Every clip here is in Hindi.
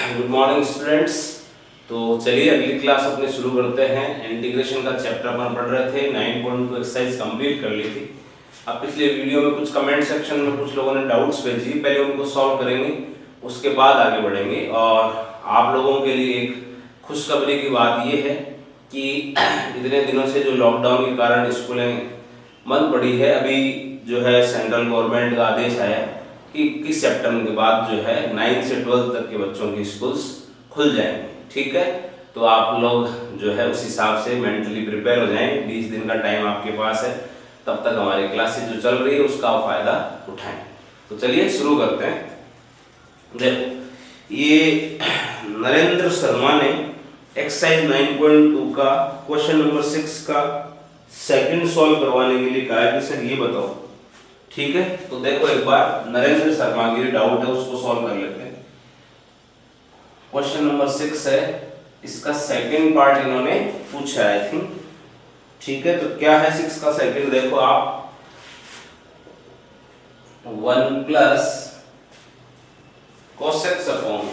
Good morning students. तो चलिए अगली क्लास अपने शुरू करते हैं। इंटीग्रेशन का चैप्टर अपन पढ़ रहे थे, 9.2 एक्सरसाइज कंप्लीट कर ली थी। अब पिछले वीडियो में कुछ कमेंट सेक्शन में कुछ लोगों ने डाउट्स भेजी, पहले उनको सॉल्व करेंगे, उसके बाद आगे बढ़ेंगे। और आप लोगों के लिए एक खुशखबरी की बात यह है कि इतने दिनों से जो लॉकडाउन के कारण स्कूलें बंद पड़ी है, अभी जो है सेंट्रल गवर्नमेंट का आदेश आया कि 21 सितंबर के बाद जो है 9 से 12 तक के बच्चों की स्कूल्स खुल जाएंगे। ठीक है, तो आप लोग जो है उस हिसाब से मेंटली प्रिपेयर हो जाएं। 20 दिन का टाइम आपके पास है, तब तक हमारी क्लासेस जो चल रही है उसका आप फायदा उठाएं। तो चलिए शुरू करते हैं। देखो, ये नरेंद्र शर्मा ने एक्सरसाइज 9.2 का क्वेश्चन नंबर 6 का सेकंड सॉल्व करवाने के लिए कहा है कि सर ये बताओ। ठीक है, तो देखो एक बार नरेंद्र शर्मा की डाउट है उसको सॉल्व कर लेते हैं। क्वेश्चन नंबर 6 है, इसका सेकंड पार्ट इन्होंने पूछा है आई थिंक। ठीक है, तो क्या है 6 का सेकंड, देखो आप 1 plus cos x upon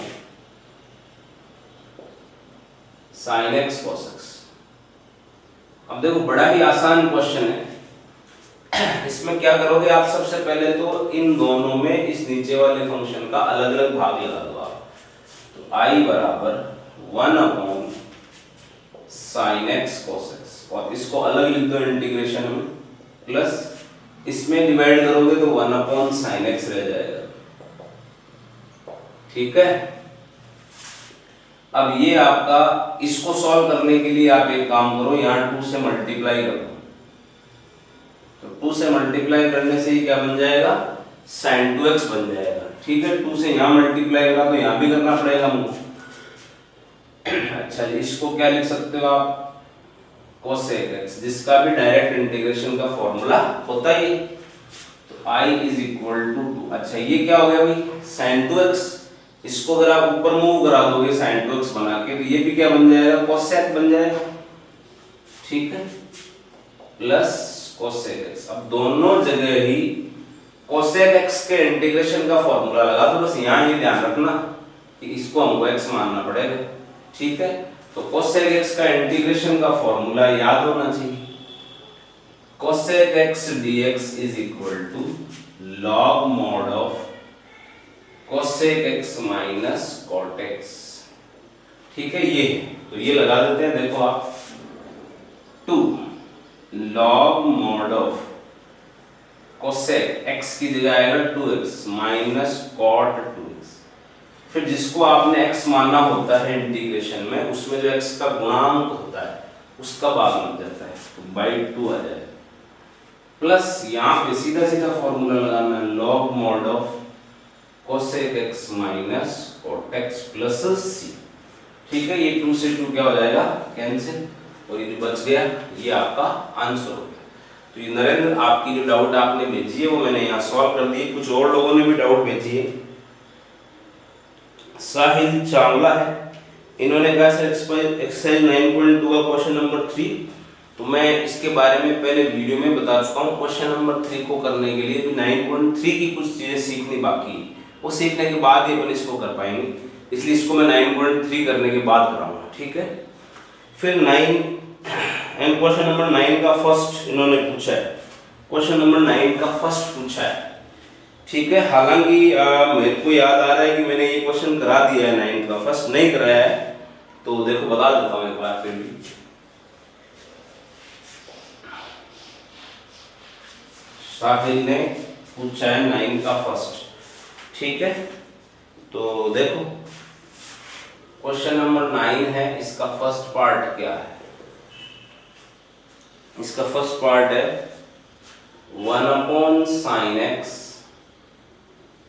sin x cos x। अब देखो बड़ा ही आसान क्वेश्चन है। इसमें क्या करोगे आप, सबसे पहले तो इन दोनों में इस नीचे वाले फंक्शन का अलग अलग भाग लगा दो आप। तो i बराबर 1 upon sine x cos x, और इसको अलग लिख दो इंटीग्रेशन में, प्लस इसमें डिवाइड करोगे तो 1 अपॉन साइन एक्स रह जाएगा। ठीक है, अब ये आपका, इसको सॉल्व करने के लिए आप एक काम करो, यहाँ 2 से मल्टीप्लाई कर दो। तो 2 से मल्टीप्लाई करने से ही क्या बन जाएगा, sin 2x बन जाएगा। ठीक है, 2 से यहाँ मल्टीप्लाई करा तो यहाँ भी करना पड़ेगा हमको। अच्छा, इसको क्या लिख सकते हो आप, cosec x, जिसका भी डायरेक्ट इंटीग्रेशन का फॉर्मूला होता ही। तो i इज इक्वल टू 2। अच्छा, ये क्या हो गया भाई, sin 2x। इसको अगर आप ऊपर मूव करा दोगे sin 2x बना के, तो ये भी क्या बन जाएगा, cosec बन जाएगा। ठीक है, प्लस cosec x। अब दोनों जगह ही cosec x के इंटीग्रेशन का फॉर्मूला लगा दो। बस यहाँ ये ध्यान रखना कि इसको हमको x मानना पड़ेगा। ठीक है, तो cosec x का इंटीग्रेशन का फॉर्मूला याद होना चाहिए। cosec x dx is equal to log mod of cosec x minus cot x। ठीक है, ये तो ये लगा देते हैं। देखो आप 2 log mod of cosec x की जगह आएगा 2x माइनस cot 2x। फिर जिसको आपने x मानना होता है इंटीग्रेशन में, उसमें जो x का गुणांक होता है उसका भाग लग जाता है, तो बाई 2 आ जाएगा। प्लस यहाँ पे सीधा सीधा फॉर्मूला लगाना है, log mod of cosec x minus cot x plus c। ठीक है, ये 2 से 2 क्या हो जाएगा, कैंसिल, और ये जो बच गया ये आपका आंसर हो गया। तो ये नरेंद्र, आपकी जो डाउट आपने भेजी है वो मैंने यहाँ सॉल्व कर दी। कुछ और लोगों ने भी डाउट भेजी है। साहिल चावला है, इन्होंने कहा सर एक्सरसाइज 9.2 का क्वेश्चन नंबर 3। तो मैं इसके बारे में पहले वीडियो में बता चुका हूँ। क्वेश्चन नंबर 3 को करने के लिए 9.3 की कुछ चीजें सीखनी बाकी है, वो सीखने के बाद ही अपन इसको कर पाएंगे, इसलिए इसको मैं 9.3 करने के बाद कराऊंगा। ठीक है, फिर 9 एंड क्वेश्चन नंबर 9 का फर्स्ट इन्होंने पूछा है, क्वेश्चन नंबर 9 का फर्स्ट पूछा है। ठीक है, हालांकि मेरे को याद आ रहा है कि मैंने ये क्वेश्चन करा दिया है, 9 का फर्स्ट नहीं कराया है, तो देखो बता देता हूँ एक बार फिर भी। साहिल ने पूछा है 9 का फर्स्ट। ठीक है, तो देखो क्वेश्चन नंबर 9 है, इसका फर्स्ट पार्ट क्या है। इसका फर्स्ट पार्ट है 1 upon sine x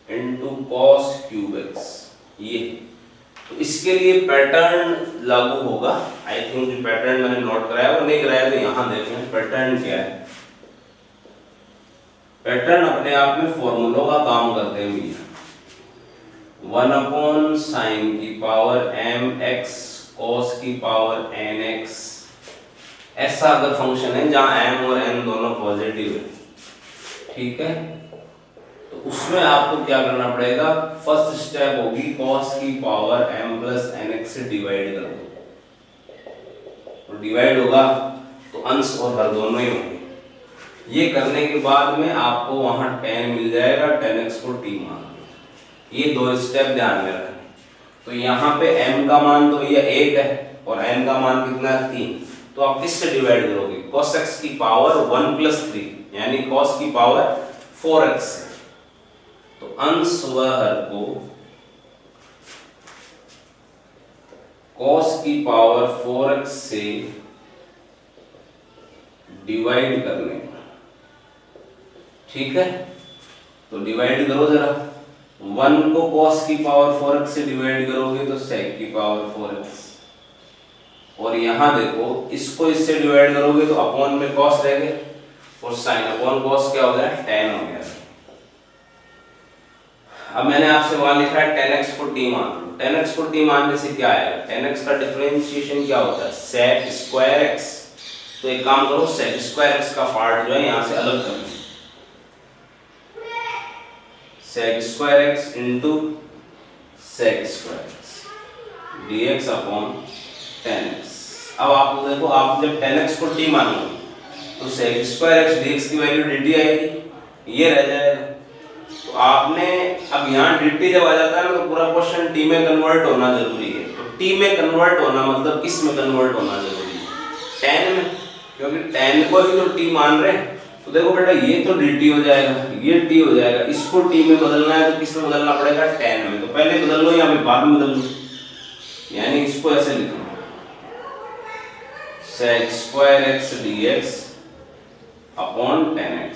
into cos cube x. ये तो इसके लिए पैटर्न लागू होगा। आई थिंक जो पैटर्न मैंने नोट कराया वो नहीं कराया, तो यहां देखें पैटर्न क्या है। पैटर्न अपने आप में फॉर्मूलों का काम करते हैं भैया। 1 अपॉन साइन की पावर एम एक्स कॉस की पावर एन एक्स, ऐसा अगर फंक्शन है जहां m और n दोनों पॉजिटिव है। ठीक है, तो उसमें आपको क्या करना पड़ेगा, फर्स्ट स्टेप होगी cos की पावर m प्लस nx से डिवाइड कर दो, तो डिवाइड होगा तो अंश और हर दोनों ही होंगे। ये करने के बाद में आपको वहां tan मिल जाएगा, tan x को t मान लो। ये दो स्टेप ध्यान में रखना। तो यहाँ पे m का मान तो ये 1 है और n का मान कितना है 3, तो आप किससे डिवाइड करोगे, cos x की पावर 1 प्लस 3 यानी cos की पावर 4x से। तो अंश व हर को cos की पावर 4x से डिवाइड करने का, ठीक है। तो डिवाइड करो जरा, 1 को cos की पावर 4x से डिवाइड करोगे तो sec की पावर 4x, और यहां देखो इसको इससे डिवाइड करोगे तो अपॉन में cos रह गया और sin अपॉन cos क्या हो गया, tan हो गया। अब मैंने आपसे वहां लिखा है tan x को t मान लो। tan x को t मानने से क्या आएगा, tan x का डिफरेंशिएशन क्या होता है, sec स्क्वायर x। तो एक काम करो, sec स्क्वायर x का पार्ट जो है यहां से अलग कर लो, sec square x into sec square x dx upon tan x। अब आप देखो, आप जब tan x को t मानोगे तो sec स्क्वायर x dx की वैल्यू dt आएगी, ये रह जाएगा। तो आपने अब यहाँ dt जब आ जाता है ना तो पूरा क्वेश्चन t में कन्वर्ट होना जरूरी है। तो t में कन्वर्ट होना मतलब किस में कन्वर्ट होना जरूरी है, tan में, क्योंकि tan को ही तो t मान रहे हैं। तो देखो बेटा ये तो dt हो जाएगा, ये t हो जाएगा, इसको t में बदलना है तो किस में बदलना पड़ेगा, tan में। तो पहले बदल लो या फिर बाद में बदल लो, यानी इसको ऐसे लिखो sec square x dx upon tan x।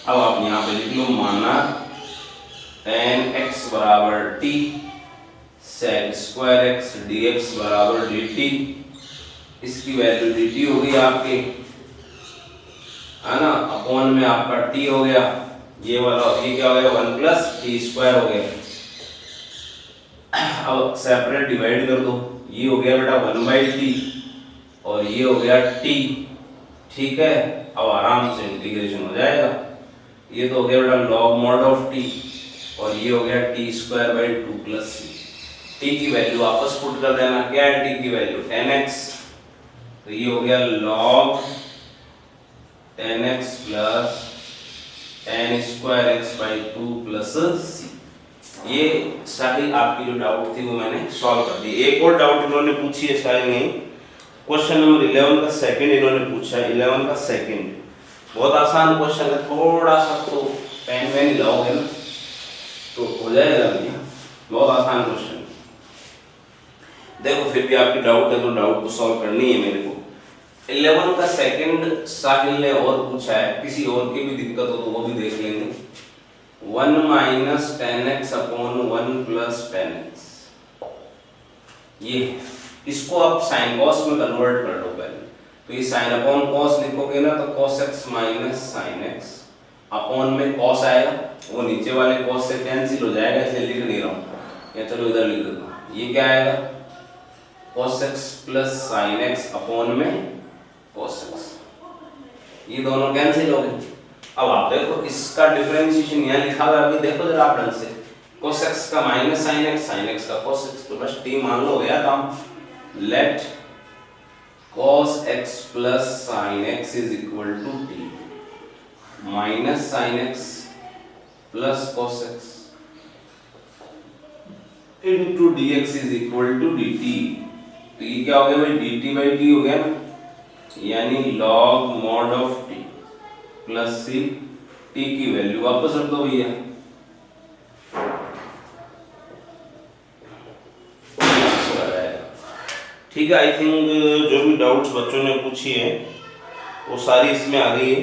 अब आप यहाँ पे लिख लो, माना tan x बराबर t, sec square x dx बराबर dt, इसकी वैल्यू dt हो गई आपके, है ना, अपॉन में आपका t हो गया, ये वाला ये क्या हो गया 1 प्लस टी स्क्वायर हो गया। अब सेपरेट डिवाइड कर दो, ये हो गया बेटा 1/t और ये हो गया t, ठीक है। अब आराम से इंटीग्रेशन हो जाएगा, ये तो हो गया बेटा log mod ऑफ t और ये हो गया t square by 2 plus c। t की वैल्यू वापस पुट कर देना, क्या है t की वैल्यू, tan x, तो ये हो गया log tan x plus tan square x by 2 plus c। ये सारी आपकी जो डाउट थी वो मैंने सॉल्व कर दी। एक और डाउट इन्होंने पूछी है, सारी नहीं, क्वेश्चन नंबर 11 का सेकंड इन्होंने पूछा है, 11 का सेकंड, बहुत आसान क्वेश्चन है, थोड़ा सा तो पेन वेन लाओगे ना तो हो जाएगा भैया, बहुत आसान क्वेश्चन। देखो फिर भी आपकी डाउट है तो डाउट को सॉल्व करनी है मेरे को। 11 का सेकंड साहिल ने और पूछा है, किसी और की भी दिक्कत हो तो वो भी देख लेंगे। 1 minus tan x upon 1 plus tan x, ये इसको आप साइन कॉस में कन्वर्ट कर लो पहले। तो ये साइन अपॉन कॉस लिखोगे ना तो cos x minus sine x upon में cos आएगा, वो नीचे वाले cos से कैंसिल हो जाएगा, इसलिए लिख नहीं रहा हूँ, या चलो इधर लिख देता हूँ। ये क्या आएगा cos x plus sign x upon में cos x, ये दोनों कैंसिल हो गए। अब आप देखो इसका डिफरेंशिएशन यहाँ लिखा हुआ है, अभी देखो जरा आप ढंग से, cos x का माइनस साइन x का cos x, तो बस t मान लो, गया काम। Let cos x plus sin x is equal to t minus sin x plus cos x into dx is equal to dt। तो ये क्या हो गया भाई, dt बाई t हो गया ना, यानी log mod of t plus c, t की वैल्यू वापस रख दो भैया, ठीक है। आई थिंक जो भी डाउट्स बच्चों ने पूछी है वो सारी इसमें आ गई है।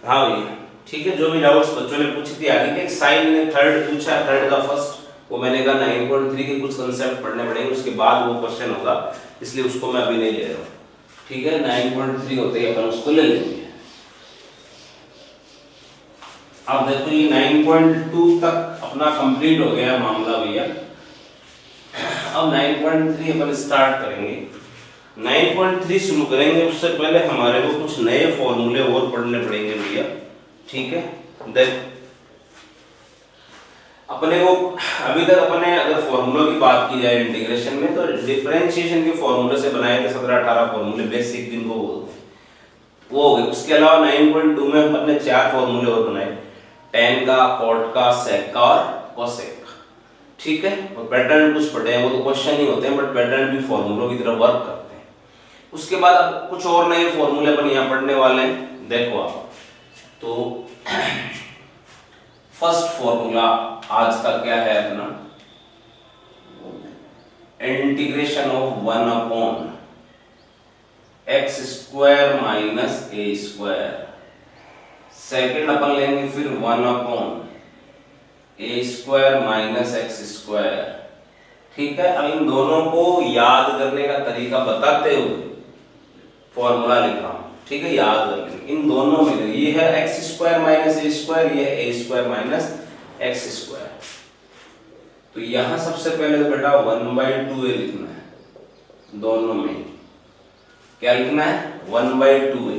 हाँ भैया ठीक है, जो भी डाउट्स बच्चों ने पूछी थी आगे के। साइन ने थर्ड पूछा, थर्ड का फर्स्ट, वो मैंने कहा 9.3 के कुछ कंसेप्ट पढ़ने पड़ेंगे, उसके बाद वो क्वेश्चन होगा, इसलिए उसको मैं अभी नहीं ले रहा हूँ, ठीक है। 9.3 होते ही अपन उसको ले लेंगे। अब देखो ये 9.2 तक अपना कंप्लीट हो गया मामला भैया। अब 9.3 अपन स्टार्ट करेंगे। 9.3 शुरू करेंगे, उससे पहले हमारे को कुछ नए फॉर्मूले और पढ़ने पड़ेंगे भैया, ठीक है। देख अपने को अभी तक अपने अगर फॉर्मूलों की बात की जाए इंटीग्रेशन में, तो डिफरेंशिएशन के फॉर्मूले से बनाए थे 17-18 फॉर्मूले बेसिक, जिनको बोलते हैं वो हो गए। उसके अलावा 9.2 में हमने 4 फॉर्मूले और बनाए, tan का, cot का, sec का और cosec का, ठीक है। और पैटर्न कुछ पढ़े हैं, वो तो क्वेश्चन नहीं होते हैं, बट पैटर्न भी फॉर्मूलों की तरह वर्क करते हैं। उसके बाद अब कुछ और नए फॉर्मूले अपन यहाँ पढ़ने वाले हैं, देखो आप। तो फर्स्ट फॉर्मूला आज का क्या है अपना, integration of 1 x square minus a square. Second अपन लेंगे फिर 1 a square minus x square, ठीक है। अब इन दोनों को याद करने का तरीका बताते हुए फॉर्मूला लिखा हूं, ठीक है, याद कर लेंगे। इन दोनों में ये है x square minus a square, ये है a square minus x square. तो यहां सबसे पहले तो बेटा 1/2a लिखना है, दोनों में क्या लिखना है, 1/2a।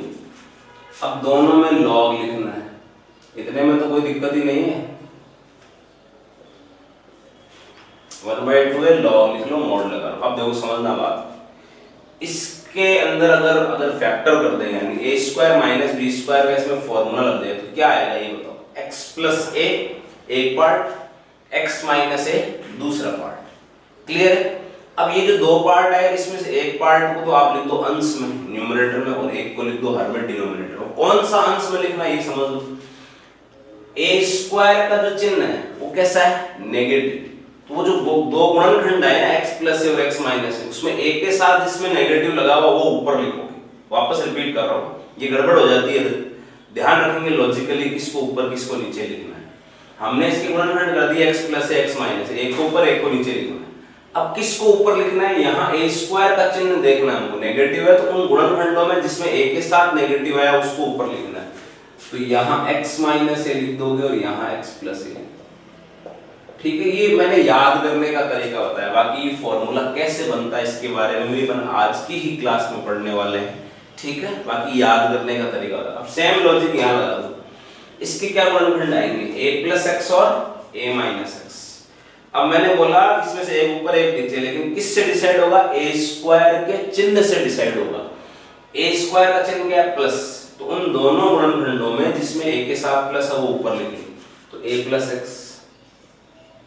अब दोनों में log लिखना है, इतने में तो कोई दिक्कत ही नहीं है, 1/2a log लिख लो, मोड लगा लो। अब देखो समझना बात, इसके अंदर अगर फैक्टर कर दें, यानी a square minus b square का इसमें फॉर्मूला लग जाए, तो क्या आएगा ये बताओ, x प्लस a एक पार्ट, x माइनस a दूसरा पार्ट, क्लियर है। अब ये जो दो पार्ट है, इसमें से एक पार्ट को तो आप लिख दो अंश में न्यूमरेटर में, और एक को लिख दो हर में डिनोमिनेटर में। कौन सा अंश में लिखना ये समझ लो। a स्क्वायर का जो चिन्ह है वो कैसा है, नेगेटिव। तो वो जो दो गुणनखंड है ना, x प्लस और x माइनस है, उसमें एक के साथ जिसमें नेगेटिव लगा हुआ वो ऊपर लिखोगे। वापस रिपीट कर रहा हूँ, ये गड़बड़ हो जाती है, ध्यान रखेंगे लॉजिकली किसको ऊपर किसको नीचे लिखना है। हमने इसके गुणनखंड कर दिए x प्लस है, x माइनस है, एक को ऊपर एक को नीचे लिखना है। अब किसको ऊपर लिखना है, यहाँ a स्क्वायर का चिन्ह देखना है हमको, नेगेटिव है तो उन गुणनखंडों में जिसमें a के साथ नेगेटिव आया उसको ऊपर लिखना है। तो यहाँ x माइनस a लिख दोगे और यहाँ x प्लस a, ठीक है। ये मैंने याद करने का तरीका बताया, बाकी ये फॉर्मूला कैसे बनता है इसके बारे में भी अपन आज की ही क्लास में पढ़ने वाले हैं, ठीक है। बाकी याद करने का तरीका बताया। अब सेम लॉजिक यहाँ लगा दो, इसके क्या गुणनखंड आएंगे, a प्लस x और a माइनस x। अब मैंने बोला इसमें से एक ऊपर एक नीचे, लेकिन किससे डिसाइड होगा, a स्क्वायर के चिन्ह से डिसाइड होगा। a स्क्वायर का चिन्ह क्या है, प्लस, तो उन दोनों गुणनखंडों में जिसमें a के साथ प्लस है वो ऊपर लिख लो, तो a प्लस x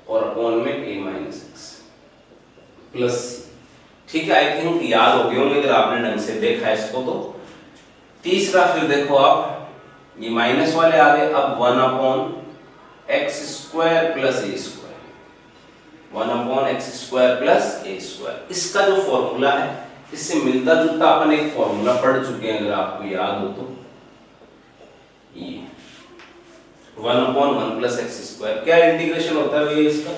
और अपॉन में a माइनस x प्लस, ठीक है। आई थिंक याद हो गए होंगे अगर आपने ढंग से देखा है इसको। तो तीसरा फिर देखो आप, ये माइनस वाले आ गए, अब 1/x square plus a square, 1/x square plus a square. इसका जो फॉर्मूला है इससे मिलता जुलता अपन एक फॉर्मूला पढ़ चुके हैं, अगर आपको याद हो तो, ये 1/1 प्लस x स्क्वायर। क्या इंटीग्रेशन होता है भैया इसका,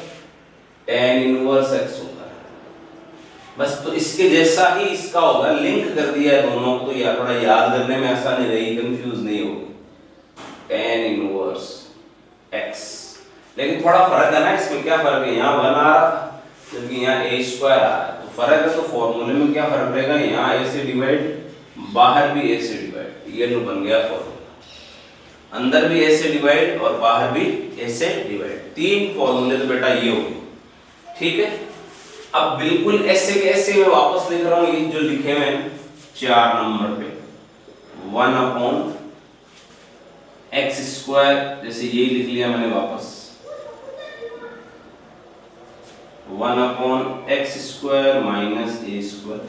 tan इनवर्स x होता है बस। तो इसके जैसा ही इसका होगा, लिंक कर दिया है दोनों को, या थोड़ा याद करने में आसानी रही, कंफ्यूज नहीं होगी, tan इनवर्स x। लेकिन थोड़ा फर्क है ना इसमें, क्या फर्क है, यहाँ 1 आ रहा था जबकि यहाँ a स्क्वायर आ रहा है, तो फर्क है। तो फॉर्मूले में क्या फर्क रहेगा, यहाँ a से डिवाइड, बाहर भी a से डिवाइड, ये जो बन गया फॉर्मूला, अंदर भी a से डिवाइड और बाहर भी a से डिवाइड। तीन फॉर्मूले तो बेटा ये हो गए, ठीक है। अब बिल्कुल ऐसे के ऐसे मैं वापस लिख रहा हूँ, ये जो लिखे हुए हैं 4 नंबर पे, 1/x स्क्वायर, जैसे यही लिख लिया मैंने वापस, 1/x square minus a square.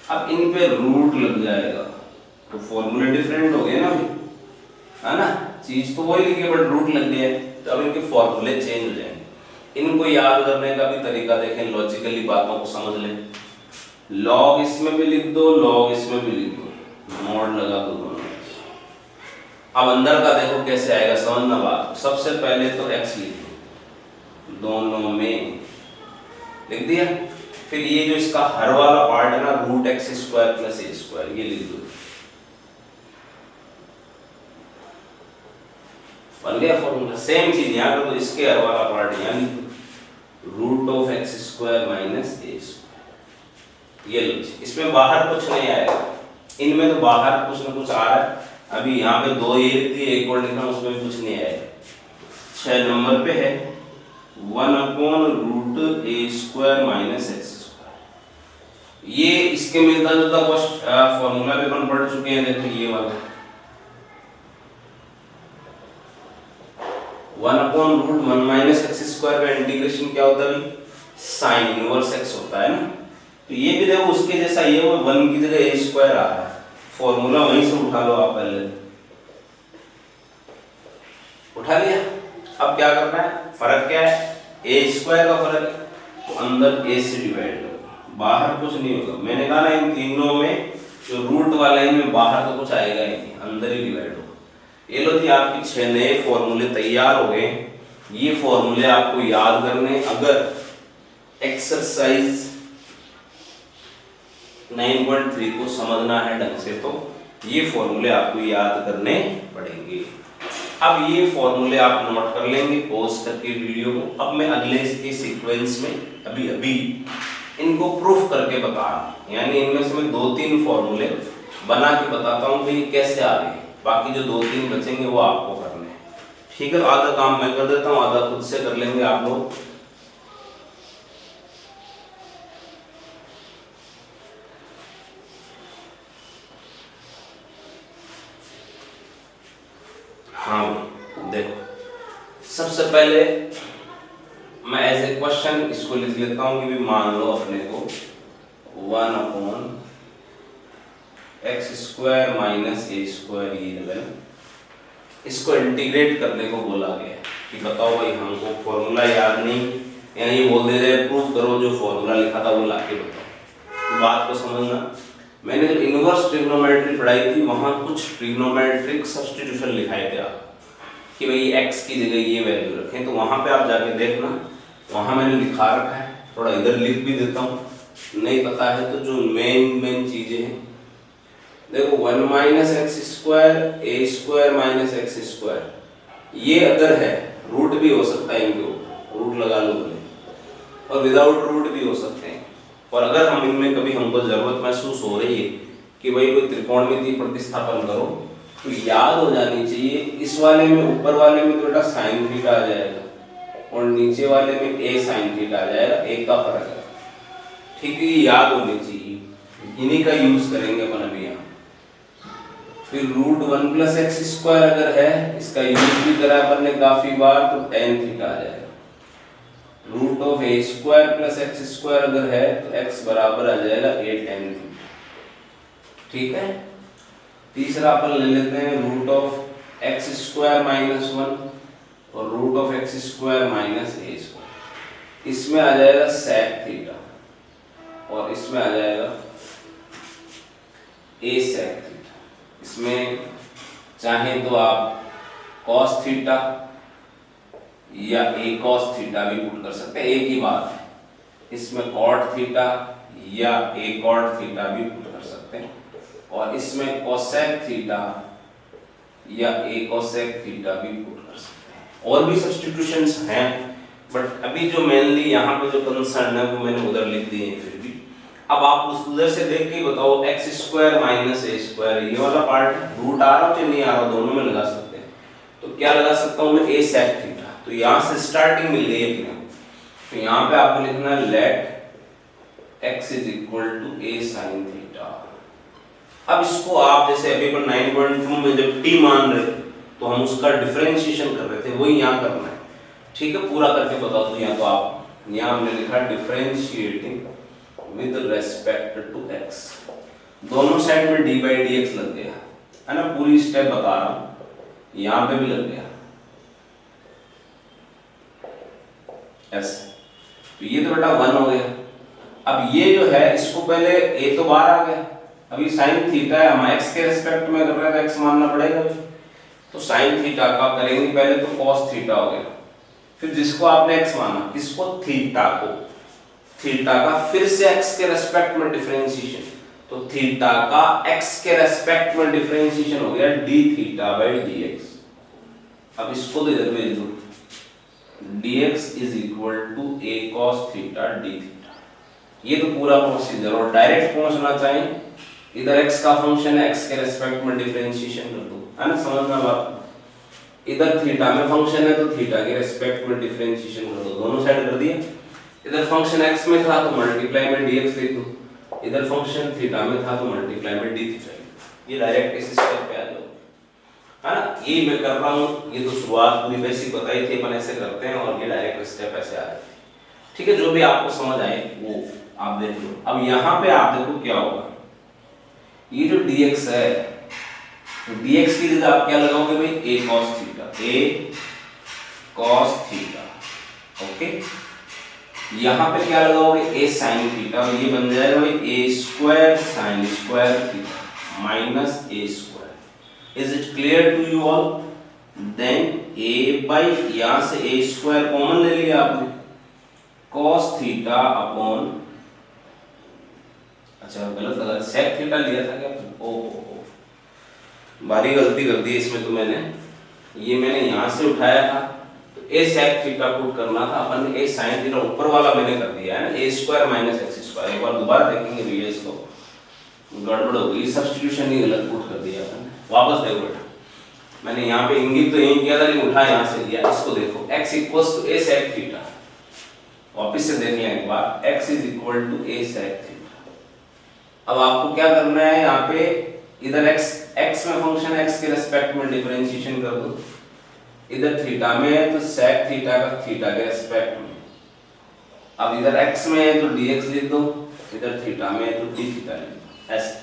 अब इन पे रूट लग जाएगा तो फॉर्मूले डिफरेंट हो गए ना भाई, है ना, चीज तो वही लिखी है बट रूट लग गया है, तो अब इनके फॉर्मूले चेंज हो जाएंगे। इनको याद करने का भी तरीका देखें, लॉजिकली बातों को समझ लें। लॉग इसमें भी लिख दो, लॉग इसमें भी लिख दो, मोड लगा दो दोनों। अब अंदर का देखो कैसे आएगा, समझना बात। सबसे पहले तो x लिख दो, दोनों में लिख दिया। फिर ये जो इसका हर वाला पार्ट है ना, √x square plus a square, ये लिख दो, बन गया फॉर्मूला। सेम चीज यहाँ कर दो, इसके हर वाला पार्ट यहाँ लिख दो, √x square minus a square. ये लो जी, इसमें बाहर कुछ नहीं आएगा, इनमें तो बाहर कुछ ना कुछ आ रहा है। अभी यहाँ पे 2 ये लिख दिए, एक और लिखना, उसमें कुछ नहीं आएगा। 6 नंबर पे है 1/√a² माइनस x²। ये इसके मिलता जुलता फॉर्मूला भी अपन पढ़ चुके हैं, देखो ये वाला 1/√1 माइनस x² का इंटीग्रेशन क्या होता है, साइन इनवर्स x होता है ना। तो ये भी देखो उसके जैसा, ये वो 1 की जगह a² आ रहा है, फॉर्मूला वहीं से उठा लो आप, पहले उठा लिया। अब क्या करना है, फर्क क्या है, a² का फर्क है, तो अंदर a से डिवाइड करो, बाहर कुछ नहीं होगा। मैंने कहा ना इन तीनों में जो रूट वाले हैं बाहर तो कुछ आएगा ही नहीं, अंदर ही डिवाइड होगा। ये लो जी, आपके 6 नए फॉर्मूले तैयार हो गए। ये फॉर्मूले आपको याद करने, अगर एक्सरसाइज 9.3 को समझना है ढंग से, तो ये फॉर्मूले आपको याद करने पड़ेंगे। अब ये फॉर्मूले आप नोट कर लेंगे पॉज करके वीडियो को। अब मैं अगले इसके सीक्वेंस में अभी इनको प्रूफ करके बता रहा हूँ, यानी इनमें से मैं 2-3 फॉर्मूले बना के बताता हूँ कि कैसे आ रहे हैं, बाकी जो 2-3 बचेंगे वो आपको करने हैं, ठीक है। आधा काम मैं कर देता हूँ, आधा खुद से कर लेंगे आप लोग। हाँ देखो, सबसे पहले मैं एज ए क्वेश्चन इसको लिख लेता हूँ कि भी मान लो अपने को 1/x² माइनस a² ये इसको इंटीग्रेट करने को बोला गया कि बताओ भाई हमको फॉर्मूला याद नहीं, या ये बोल दे रहे प्रूफ करो जो फॉर्मूला लिखा था वो लाके बताओ। तो बात को समझना, मैंने जब इनवर्स ट्रिग्नोमेट्री पढ़ाई थी वहाँ कुछ ट्रिग्नोमेट्रिक सब्स्टिट्यूशन लिखाए थे आप कि भाई x की जगह ये वैल्यू रखें, तो वहाँ पे आप जाके देखना, वहाँ मैंने लिखा रखा है, थोड़ा इधर लिख भी देता हूँ, नहीं पता है तो जो मेन चीजें हैं देखो 1 minus x² a² minus x², ये अगर है रूट भी हो सकता है, इनके ऊपर रूट लगा लो बोले, और विदाउट रूट भी हो सकते हैं। और अगर हम इनमें कभी हमको जरूरत महसूस हो रही है कि भाई कोई त्रिकोणमितीय प्रतिस्थापन करो, तो याद हो जानी चाहिए इस वाले में, ऊपर वाले में तो बेटा साइन थीटा आ जाएगा और नीचे वाले में a साइन थीटा आ जाएगा, एक का फर्क है, ठीक है, ये याद होनी चाहिए, इन्हीं का यूज करेंगे अपन अभी यहाँ। फिर √1 + x² अगर है, इसका यूज भी करा अपन ने काफी बार, तो tan थीटा आ जाएगा। √a² + x² अगर है तो x बराबर आ जाएगा a tan थीटा, ठीक है। तीसरा अपन ले लेते हैं √x² - 1 और √x² - a², इसमें आ जाएगा sec थीटा और इसमें आ जाएगा a sec थीटा। इसमें चाहे तो आप cos थीटा या a cos थीटा भी पुट कर सकते हैं, एक ही बात है। इसमें cot थीटा या a cot थीटा भी पुट कर सकते हैं, और इसमें cosec थीटा या a cosec थीटा भी पुट कर सकते हैं। और भी सब्स्टिट्यूशंस हैं, बट अभी जो मेनली यहाँ पे जो कंसर्न है वो मैंने उधर लिख दिए हैं। फिर भी अब आप उस उधर से देख के बताओ x² माइनस a², ये वाला पार्ट रूट आ रहा हो नहीं आ रहा, दोनों में लगा सकते हैं। तो क्या लगा सकता हूँ मैं, a sec थीटा, तो यहाँ से स्टार्टिंग मिल गई अपने को, तो यहाँ पे आपको लिखना है let x = a sin theta. अब इसको आप जैसे अभी पर 9.2 में जब t मान रहे तो हम उसका डिफरेंशिएशन कर रहे थे, वही यहाँ करना है, ठीक है। पूरा करके बताओ तो यहाँ तो आप, यहाँ हमने लिखा differentiating with respect to x, दोनों साइड में d/dx लग गया है ना, पूरी स्टेप बता रहा हूँ, यहाँ पे भी लग गया ऐसे, तो ये तो बेटा 1 हो गया। अब ये जो है इसको पहले a तो बाहर आ गया, अभी साइन थीटा है, हम x के रिस्पेक्ट में कर रहे हैं तो x मानना पड़ेगा, तो साइन थीटा का करेंगे पहले तो cos थीटा हो गया, फिर जिसको आपने x माना, किसको, थीटा को, थीटा का फिर से x के रेस्पेक्ट में डिफरेंशिएशन, तो थीटा का x के रेस्पेक्ट में डिफरेंशिएशन हो गया d θ/dx। अब इसको तो इधर भेज दो, dx = a cos θ d theta, ये तो पूरा प्रोसीजर। और डायरेक्ट पहुंचना चाहें, इधर x का फंक्शन है, x के रेस्पेक्ट में डिफरेंशिएशन कर दो, है ना, समझना बात। इधर थीटा में फंक्शन है तो थीटा के रेस्पेक्ट में डिफरेंशिएशन कर दो, दोनों साइड कर दिया। इधर फंक्शन x में था तो मल्टीप्लाई में dx लिख दो, इधर फंक्शन थीटा में था तो मल्टीप्लाई में d थीटा। ये डायरेक्ट इस स्टेप पे आ जाओ, है ना। ये मैं कर रहा हूँ, ये तो शुरुआत पूरी बेसिक बताई थी, अपन ऐसे करते हैं और ये डायरेक्ट स्टेप ऐसे आ जाते हैं। ठीक है, जो भी आपको समझ आए वो आप देख लो। अब यहाँ पे आप देखो क्या होगा, ये जो dx है, तो dx की जगह आप क्या लगाओगे भाई, a cos theta, a cos theta, okay. यहाँ पे क्या लगाओगे, a sin थीटा, ये बन जाएगा भाई a square sin square theta minus a square. Is it clear to you all? Then a by, यहाँ से a स्क्वायर कॉमन ले लिया आपने, cos थीटा अपॉन, अच्छा गलत लगा, sec थीटा लिया था क्या? ओ भारी गलती कर दी इसमें तो मैंने, ये मैंने यहाँ से उठाया था तो a sec थीटा पुट करना था अपन ने, a sin थीटा ऊपर वाला मैंने कर दिया है ना, a square minus x square. एक बार दोबारा देखेंगे भैया, इसको गड़बड़ हो गई, सब्स्टिट्यूशन ही गलत पुट कर दिया अपन ने। वापस देखो बेटा, मैंने यहाँ पे इंगित तो यही किया था लेकिन उठा यहाँ से लिया। इसको देखो, x equals to a sec theta, वापस से देख लें एक बार, x is equal to a sec theta. अब आपको क्या करना है, यहाँ पे इधर x में फंक्शन x के रेस्पेक्ट में डिफरेंशिएशन कर दो, इधर थीटा में है तो sec थीटा का थीटा के रेस्पेक्ट में। अब इधर x में है तो dx लिख दो, इधर थीटा में है तो d थीटा लिख दो, ऐसे।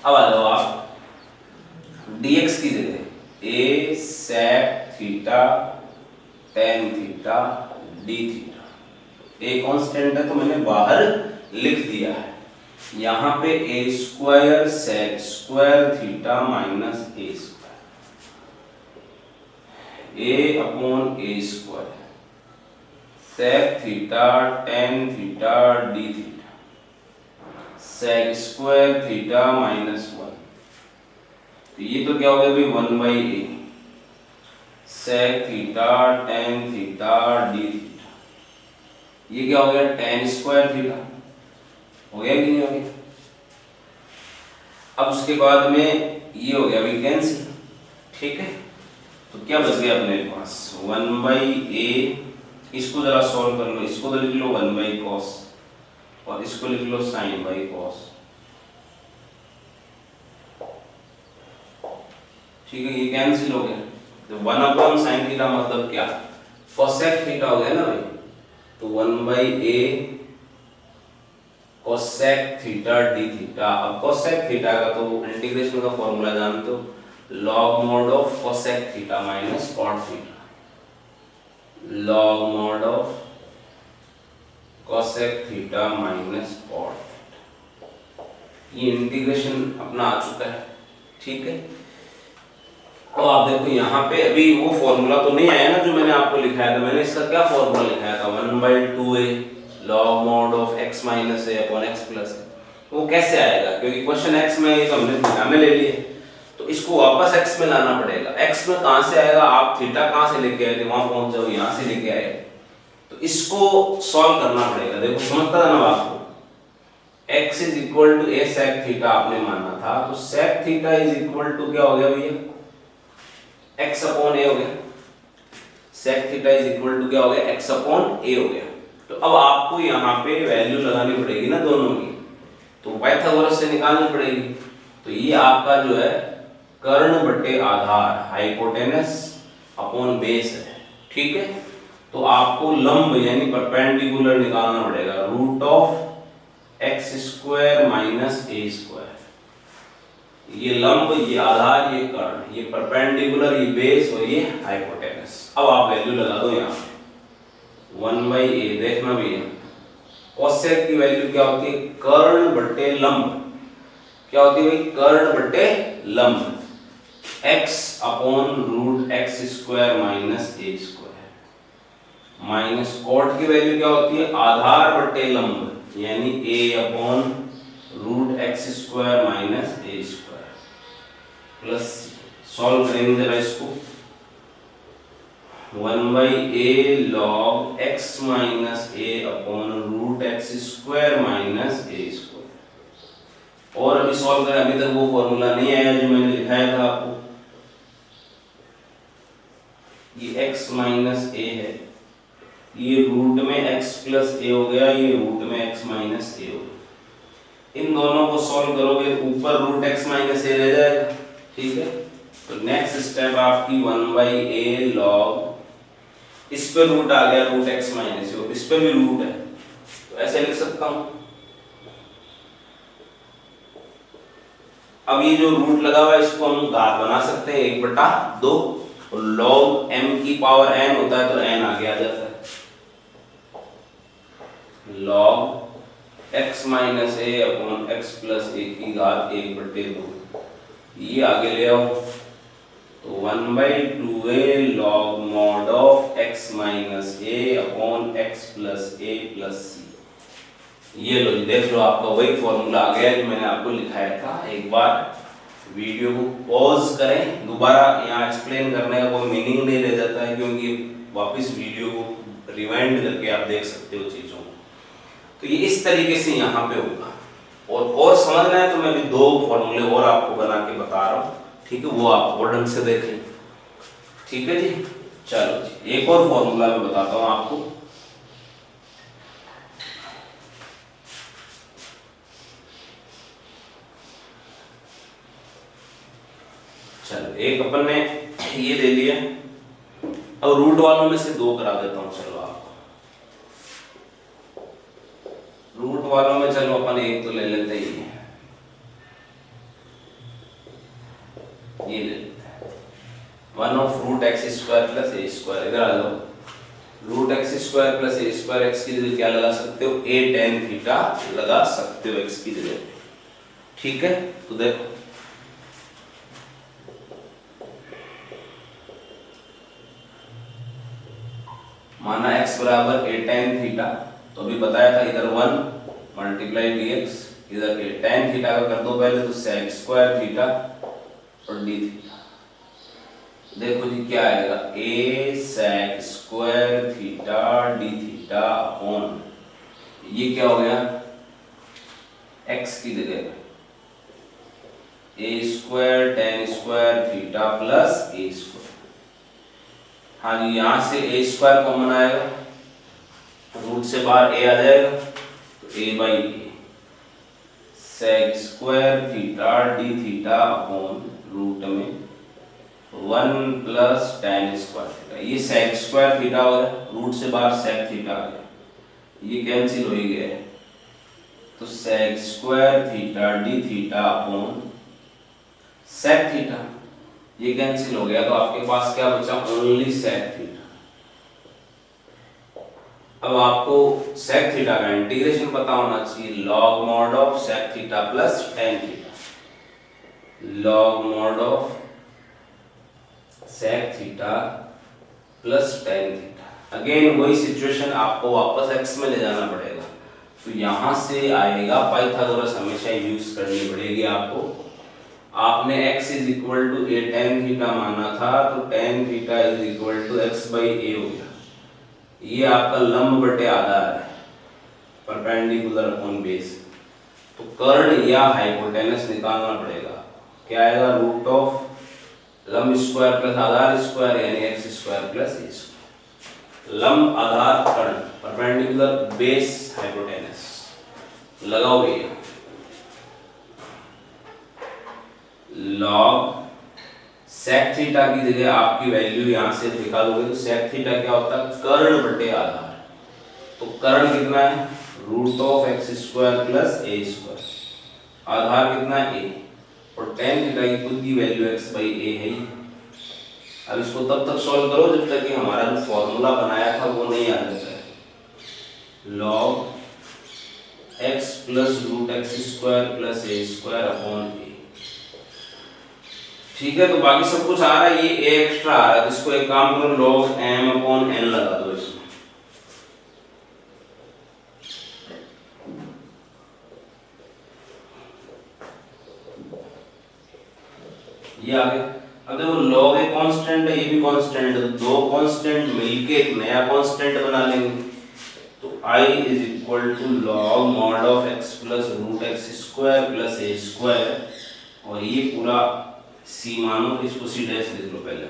अब आ जाओ आप dx की जगह a sec theta tan theta d theta, a constant है तो मैंने बाहर लिख दिया है। यहाँ पे a square sec square theta minus a square, a upon a square sec theta tan theta d theta, sec square theta minus 1, तो ये तो क्या हो गया भाई 1 by a sec theta tan theta d theta, ये क्या हो गया tan स्क्वायर थीटा, हो गया कि नहीं हो गया? अब उसके बाद में ये हो गया भाई कैंसिल, ठीक है। तो क्या बच गया अपने पास 1 बाई a, इसको जरा सॉल्व कर लो, इसको तो लिख लो 1 बाई cos और इसको लिख लो sin बाई cos, ठीक है। ये कैंसिल हो गया, तो 1 अपॉन sin थीटा मतलब क्या, cosec थीटा हो गया ना भाई, तो 1 by a cosec theta d theta. अब cosec थीटा का तो इंटीग्रेशन का फॉर्मूला जानते हो, log mod of cosec theta minus cot theta, log mod of cosec theta minus cot theta. ये इंटीग्रेशन अपना आ चुका है, ठीक है। तो आप देखो यहाँ पे अभी वो फॉर्मूला तो नहीं आया ना जो मैंने आपको लिखाया था, मैंने इसका क्या फॉर्मूला लिखाया था 1 by 2a log mod of x minus a upon x plus a। वो कैसे आएगा, क्योंकि क्वेश्चन x में है तो हमने थीटा में ले लिए, तो इसको वापस x में लाना पड़ेगा। x में कहाँ से आएगा, आप थीटा कहाँ से लेके आए थे, वहां पहुंच जाओ, यहाँ से लेके आए, तो इसको सॉल्व करना पड़ेगा। देखो समझता था ना आपको, x is equal to a sec theta आपने माना था, तो sec theta is equal to क्या हो गया भैया, x अपॉन a हो गया, sec theta is equal to क्या हो गया, x अपॉन a हो गया। तो अब आपको यहाँ पे वैल्यू लगानी पड़ेगी ना दोनों की, तो पाइथागोरस से निकालनी पड़ेगी। तो ये आपका जो है कर्ण बटे आधार, हाइपोटेनस अपॉन बेस है, ठीक है। तो आपको लंब यानी परपेंडिकुलर निकालना पड़ेगा, root of x square minus a square. ये लंब, ये आधार, ये कर्ण, ये परपेंडिकुलर, ये बेस और ये हाइपोटेनस। अब आप वैल्यू लगा दो यहाँ पे 1 बाई ए, देखना भैया कोसेक की वैल्यू क्या होती है, कर्ण बटे लंब, क्या होती है भाई, कर्ण बटे लंब, x upon root x square minus a square, minus cot की वैल्यू क्या होती है, आधार बटे लंब यानी a upon root x square minus a square plus, solve करेंगे जरा इसको, 1/a log x minus a upon root x square minus a square. और अभी सॉल्व करें, अभी तक वो फॉर्मूला नहीं आया जो मैंने लिखाया था आपको। ये x माइनस a है, ये रूट में x प्लस a हो गया, ये रूट में x माइनस a हो गया। इन दोनों को सॉल्व करोगे ऊपर रूट x माइनस a रह जाएगा, ठीक है। तो नेक्स्ट स्टेप आपकी 1/a log, इस पे रूट आ गया रूट एक्स माइनस ए, इस पे भी रूट है तो ऐसे लिख सकता हूं। अब ये जो रूट लगा हुआ है इसको हम घात बना सकते हैं 1/2, और log m की पावर n होता है तो n आगे आ जाता है। log x माइनस ए अपॉन एक्स प्लस ए की घात 1/2, ये आगे ले आओ तो 1/2a log mod of x minus a upon x plus a plus c। ये लो जी, देख लो आपका वही फॉर्मूला आ गया जो मैंने आपको लिखाया था। एक बार वीडियो को पॉज करें, दोबारा यहाँ एक्सप्लेन करने का कोई मीनिंग नहीं रह जाता है, क्योंकि वापस वीडियो को रिवाइंड करके आप देख सकते हो चीज़ों को। तो ये इस तरीके से यहाँ पे होगा। और समझना है तो मैं भी 2 फॉर्मूले और आपको बना के बता रहा हूँ, ठीक है, वो आप और ढंग से देख लें, ठीक है जी। चलो जी, एक और फॉर्मूला मैं बताता हूँ आपको। चलो एक अपन ने ये ले लिया, अब रूट वालों में से 2 करा देता हूँ। चलो आपको रूट वालों में, चलो अपन एक तो ले लेते ही, ये ले लेते हैं 1 of root x square plus a square. इधर आ जाओ, root x square plus a square, x की जगह क्या लगा सकते हो, a tan थीटा लगा सकते हो एक्स की जगह, ठीक है। तो देखो माना x बराबर a tan थीटा, तो अभी बताया था इधर 1 मल्टीप्लाई dx, इधर a tan थीटा का कर दो पहले, तो sec स्क्वायर थीटा और d थीटा। देखो जी क्या आएगा, a sec square theta d theta upon, ये क्या हो गया, x की जगह a square tan square theta plus a square. हाँ जी, यहाँ से a स्क्वायर कॉमन आएगा, रूट से बाहर a आ जाएगा, तो a/a sec square theta d theta upon root में 1 प्लस tan स्क्वायर थीटा। ये sec स्क्वायर थीटा हो गया, रूट से बाहर sec थीटा आ गया, ये कैंसिल हो ही गया है, तो sec square theta d theta upon sec theta, ये कैंसिल हो गया, तो आपके पास क्या बचा, ओनली sec थीटा। अब आपको sec थीटा का इंटीग्रेशन पता होना चाहिए, log mod of sec theta plus tan theta, log mod of sec theta plus tan theta. Again वही सिचुएशन, आपको वापस x में ले जाना पड़ेगा, तो यहां से आएगा पाइथागोरस हमेशा यूज करनी पड़ेगी आपको। आपने x is equal to a tan theta माना था, तो tan theta is equal to x/a हो गया। ये आपका लंब बटे आधार है, परपेंडिकुलर अपॉन बेस, तो कर्ण या हाइपोटेनस निकालना पड़ेगा। क्या आएगा, रूट ऑफ लंब स्क्वायर प्लस आधार स्क्वायर, यानी x square plus a square. लंब आधार कर्ण, परपेंडिकुलर बेस हाइपोटेनस, लगाओ ये log sec थीटा की जगह आपकी वैल्यू यहां से निकालोगे, तो sec थीटा क्या होता है, कर्ण बटे आधार, तो कर्ण कितना है, root of x square plus a square, आधार कितना है a, और tan थीटा की खुद की वैल्यू x/a है। अब इसको तब तक सॉल्व करो जब तक कि हमारा जो फॉर्मूला बनाया था वो नहीं आ जाता है, log x plus root x square plus a square upon a, ठीक है। तो बाकी सब कुछ आ रहा है, ये a एक्स्ट्रा आ रहा है, इसको एक काम करो, log m अपॉन n लगा दो इसमें, ये आ गया। अब देखो log एक कांस्टेंट है, ये भी कांस्टेंट है, दो कांस्टेंट मिलके एक नया कांस्टेंट बना लेंगे। तो I is equal to log mod of x plus root x square plus a square, और ये पूरा c मानो, इसको c डैश लिख लो पहले,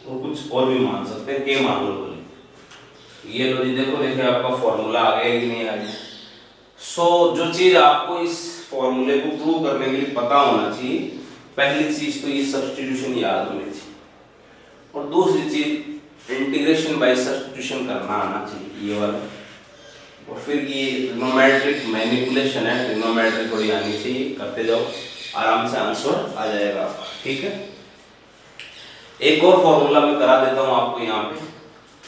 और कुछ और भी मान सकते हैं, k मान लो बोले। ये लो जी, देखो देखिए आपका फॉर्मूला आ गया कि नहीं आ गया। सो जो चीज आपको इस फॉर्मूले को प्रूव करने के लिए पता होना चाहिए, पहली चीज तो ये सब्स्टिट्यूशन याद होनी चाहिए, और दूसरी चीज इंटीग्रेशन बाय सब्स्टिट्यूशन करना आना चाहिए, ये वाला। और फिर ये ट्रिग्नोमेट्रिक मैनिपुलेशन है, ट्रिग्नोमेट्री थोड़ी आनी चाहिए, करते जाओ, आराम से आंसर आ जाएगा आपका। ठीक है, एक और फॉर्मूला मैं करा देता हूँ आपको यहाँ पे।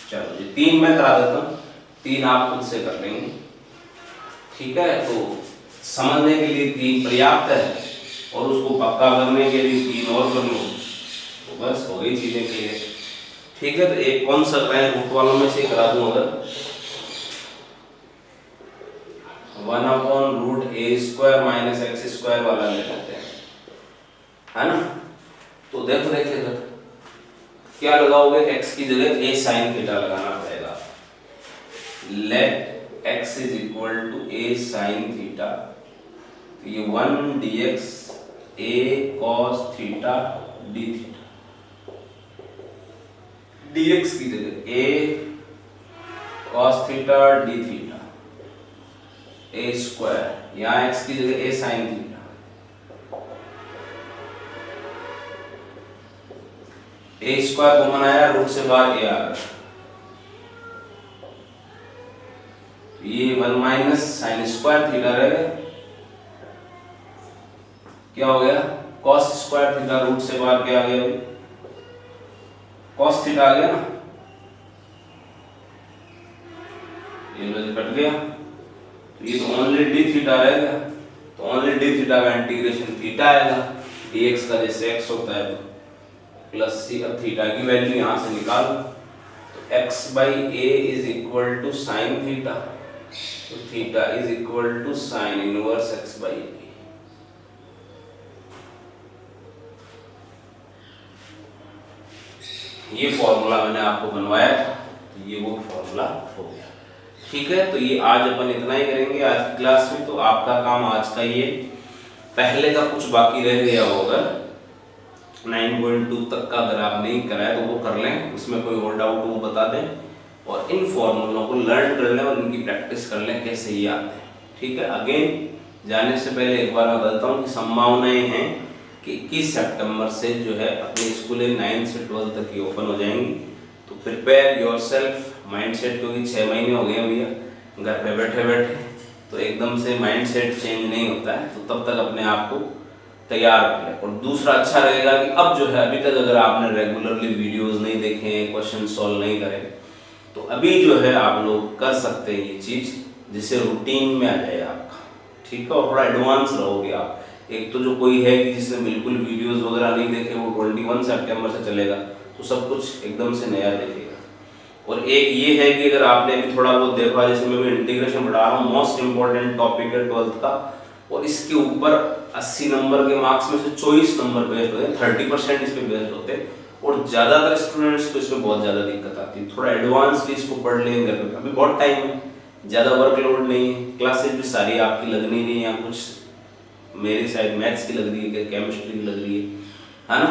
चलो जी, 3 मैं करा देता हूँ, 3 आप खुद से कर लेंगे। ठीक है, तो समझने के लिए 3 पर्याप्त है, और उसको पक्का करने के लिए 3 और कर लो, तो बस हो गई चीजें क्लियर। ठीक है, तो एक कौन सा करें, रूट वालों में से करा दूं, अगर 1/√a² माइनस एक्स स्क्वायर वाला ले लेते हैं, है ना। तो देखो देखिए इधर क्या लगाओगे, x की जगह a sin थीटा लगाना पड़ेगा। Let x is equal to a sin theta, तो ये 1 dx a cos theta d theta, dx की जगह a cos theta d theta a square, यहाँ x की जगह a sin theta, a square common आया, रूट से बाहर a आ गया, ये 1 माइनस साइन स्क्वायर थीटा रहेगा, क्या हो गया, cos स्क्वायर थीटा, रूट से बाहर क्या आ गया भाई, cos थीटा आ गया ना, ये लो कट गया, तो ये तो ओनली d थीटा रहेगा, तो ओनली d थीटा का इंटीग्रेशन थीटा आएगा, dx का जैसे x होता है तो प्लस c, अब थीटा की वैल्यू यहाँ से निकालो, तो x by a is equal to sine theta, तो theta is equal to sine inverse x by a। ये फॉर्मूला मैंने आपको बनवाया था, तो ये वो फॉर्मूला हो गया। ठीक है, तो ये आज अपन इतना ही करेंगे आज की क्लास में। तो आपका काम आज का ये, पहले का कुछ बाकी रह गया होगा 9.2 तक का, अगर आप नहीं कराए तो वो कर लें, उसमें कोई और डाउट वो बता दें, और इन फॉर्मूलों को लर्न कर लें और इनकी प्रैक्टिस कर लें कैसे ये आते हैं। ठीक है, अगेन जाने से पहले एक बार मैं बताता हूँ कि संभावनाएं हैं कि 21 सितंबर से जो है अपनी स्कूलें 9 से 12 तक की ओपन हो जाएंगी। तो प्रिपेयर योरसेल्फ, माइंडसेट, क्योंकि 6 महीने हो गए भैया घर पे बैठे बैठे, तो एकदम से माइंडसेट चेंज नहीं होता है, तो तब तक अपने आप को तैयार कर ले। और दूसरा अच्छा रहेगा कि अब जो है, अभी तक अगर आपने रेगुलरली वीडियोस नहीं देखे, क्वेश्चन सॉल्व नहीं करे, तो अभी जो है आप लोग कर सकते हैं ये चीज़, जिससे रूटीन में आ जाए आपका। ठीक है, और थोड़ा एडवांस रहोगे आप। एक तो जो कोई है कि जिसने बिल्कुल वीडियोस वगैरह नहीं देखे, वो 21 सितंबर से चलेगा, तो सब कुछ एकदम से नया देखेगा। और एक ये है कि अगर आपने भी थोड़ा बहुत देखा, जैसे मैं भी इंटीग्रेशन पढ़ा रहा हूँ, मोस्ट इंपॉर्टेंट टॉपिक है 12th का, और इसके ऊपर 80 नंबर के मार्क्स में से 24 नंबर बेस्ड होते हैं, 30% इस पे बेस्ड होते हैं, और ज़्यादातर स्टूडेंट्स को इसमें बहुत ज़्यादा दिक्कत आती है। थोड़ा एडवांसली इसको पढ़ लेंगे, अभी बहुत टाइम है, ज़्यादा वर्कलोड नहीं है, क्लासेज भी सारी आपकी लगनी नहीं है, कुछ मेरी साइड मैथ्स की लग रही है, केमिस्ट्री की लग रही है ना,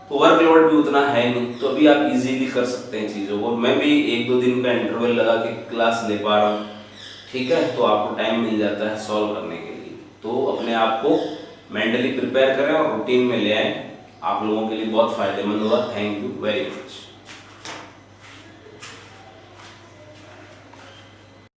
तो वर्कलोड भी उतना है नहीं, तो अभी आप इजीली कर सकते हैं चीज़ों को। मैं भी 1-2 दिन का इंटरवल लगा के क्लास ले पा रहा हूँ। ठीक है, तो आपको टाइम मिल जाता है सॉल्व करने के लिए, तो अपने आप को मेंटली प्रिपेयर करें और रूटीन में ले आएं, आप लोगों के लिए बहुत फायदेमंद होगा। Thank you very much.